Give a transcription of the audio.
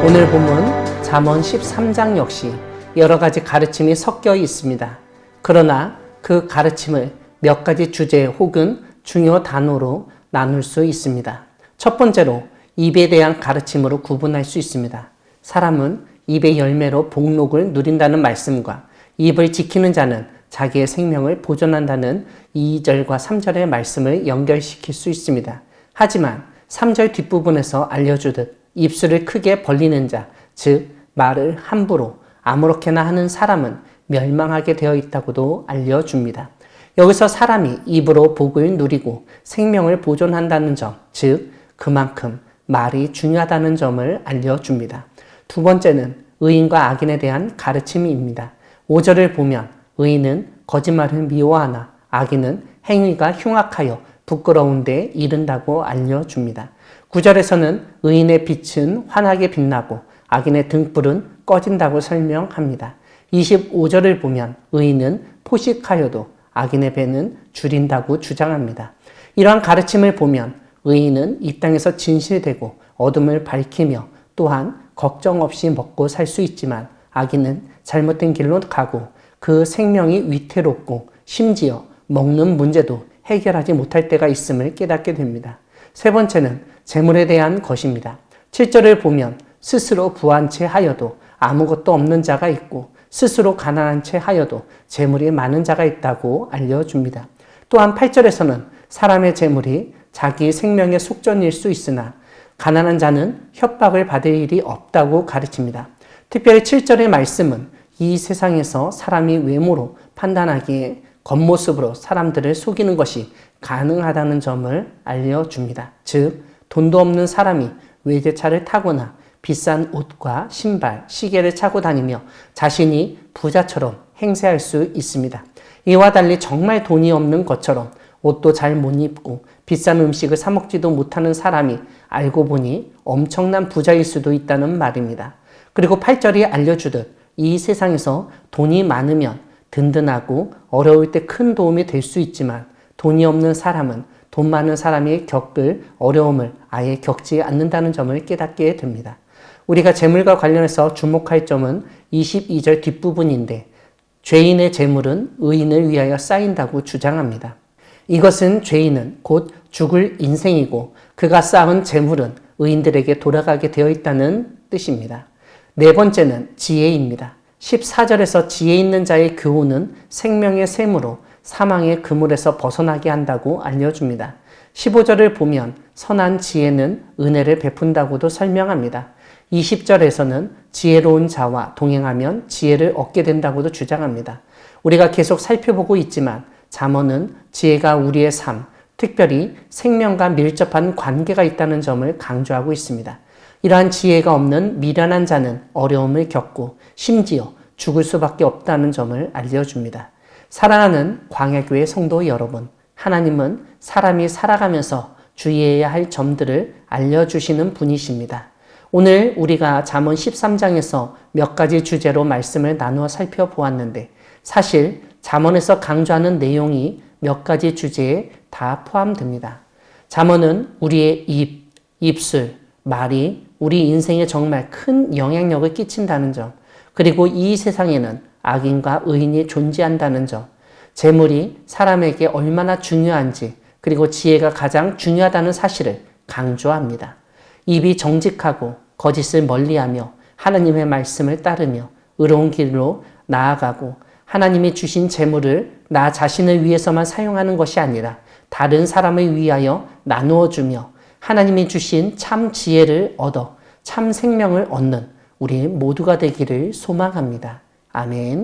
오늘 본문 잠언 13장 역시 여러 가지 가르침이 섞여 있습니다. 그러나 그 가르침을 몇 가지 주제 혹은 중요 단어로 나눌 수 있습니다. 첫 번째로 입에 대한 가르침으로 구분할 수 있습니다. 사람은 입의 열매로 복록을 누린다는 말씀과 입을 지키는 자는 자기의 생명을 보존한다는 2절과 3절의 말씀을 연결시킬 수 있습니다. 하지만 3절 뒷부분에서 알려주듯 입술을 크게 벌리는 자, 즉 말을 함부로 아무렇게나 하는 사람은 멸망하게 되어 있다고도 알려줍니다. 여기서 사람이 입으로 복을 누리고 생명을 보존한다는 점, 즉 그만큼 말이 중요하다는 점을 알려줍니다. 두 번째는 의인과 악인에 대한 가르침입니다. 5절을 보면 의인은 거짓말을 미워하나 악인은 행위가 흉악하여 부끄러운 데 이른다고 알려줍니다. 9절에서는 의인의 빛은 환하게 빛나고 악인의 등불은 꺼진다고 설명합니다. 25절을 보면 의인은 포식하여도 악인의 배는 줄인다고 주장합니다. 이러한 가르침을 보면 의인은 이 땅에서 진실되고 어둠을 밝히며 또한 걱정 없이 먹고 살 수 있지만 악인은 잘못된 길로 가고 그 생명이 위태롭고 심지어 먹는 문제도 해결하지 못할 때가 있음을 깨닫게 됩니다. 세 번째는 재물에 대한 것입니다. 7절을 보면 스스로 부한 채 하여도 아무것도 없는 자가 있고 스스로 가난한 채 하여도 재물이 많은 자가 있다고 알려줍니다. 또한 8절에서는 사람의 재물이 자기 생명의 속전일 수 있으나 가난한 자는 협박을 받을 일이 없다고 가르칩니다. 특별히 7절의 말씀은 이 세상에서 사람이 외모로 판단하기에 겉모습으로 사람들을 속이는 것이 가능하다는 점을 알려줍니다. 즉 돈도 없는 사람이 외제차를 타거나 비싼 옷과 신발, 시계를 차고 다니며 자신이 부자처럼 행세할 수 있습니다. 이와 달리 정말 돈이 없는 것처럼 옷도 잘 못 입고 비싼 음식을 사 먹지도 못하는 사람이 알고 보니 엄청난 부자일 수도 있다는 말입니다. 그리고 8절이 알려주듯 이 세상에서 돈이 많으면 든든하고 어려울 때 큰 도움이 될 수 있지만 돈이 없는 사람은 돈 많은 사람이 겪을 어려움을 아예 겪지 않는다는 점을 깨닫게 됩니다. 우리가 재물과 관련해서 주목할 점은 22절 뒷부분인데 죄인의 재물은 의인을 위하여 쌓인다고 주장합니다. 이것은 죄인은 곧 죽을 인생이고 그가 쌓은 재물은 의인들에게 돌아가게 되어 있다는 뜻입니다. 네 번째는 지혜입니다. 14절에서 지혜 있는 자의 교훈은 생명의 샘으로 사망의 그물에서 벗어나게 한다고 알려줍니다. 15절을 보면 선한 지혜는 은혜를 베푼다고도 설명합니다. 20절에서는 지혜로운 자와 동행하면 지혜를 얻게 된다고도 주장합니다. 우리가 계속 살펴보고 있지만 잠언은 지혜가 우리의 삶, 특별히 생명과 밀접한 관계가 있다는 점을 강조하고 있습니다. 이러한 지혜가 없는 미련한 자는 어려움을 겪고 심지어 죽을 수밖에 없다는 점을 알려줍니다. 사랑하는 광야교회 성도 여러분, 하나님은 사람이 살아가면서 주의해야 할 점들을 알려주시는 분이십니다. 오늘 우리가 잠언 13장에서 몇 가지 주제로 말씀을 나누어 살펴보았는데 사실 잠언에서 강조하는 내용이 몇 가지 주제에 다 포함됩니다. 잠언은 우리의 입, 입술, 말이 우리 인생에 정말 큰 영향력을 끼친다는 점, 그리고 이 세상에는 악인과 의인이 존재한다는 점, 재물이 사람에게 얼마나 중요한지, 그리고 지혜가 가장 중요하다는 사실을 강조합니다. 입이 정직하고 거짓을 멀리하며 하나님의 말씀을 따르며 의로운 길로 나아가고 하나님이 주신 재물을 나 자신을 위해서만 사용하는 것이 아니라 다른 사람을 위하여 나누어 주며 하나님이 주신 참 지혜를 얻어 참 생명을 얻는 우리 모두가 되기를 소망합니다. 아멘.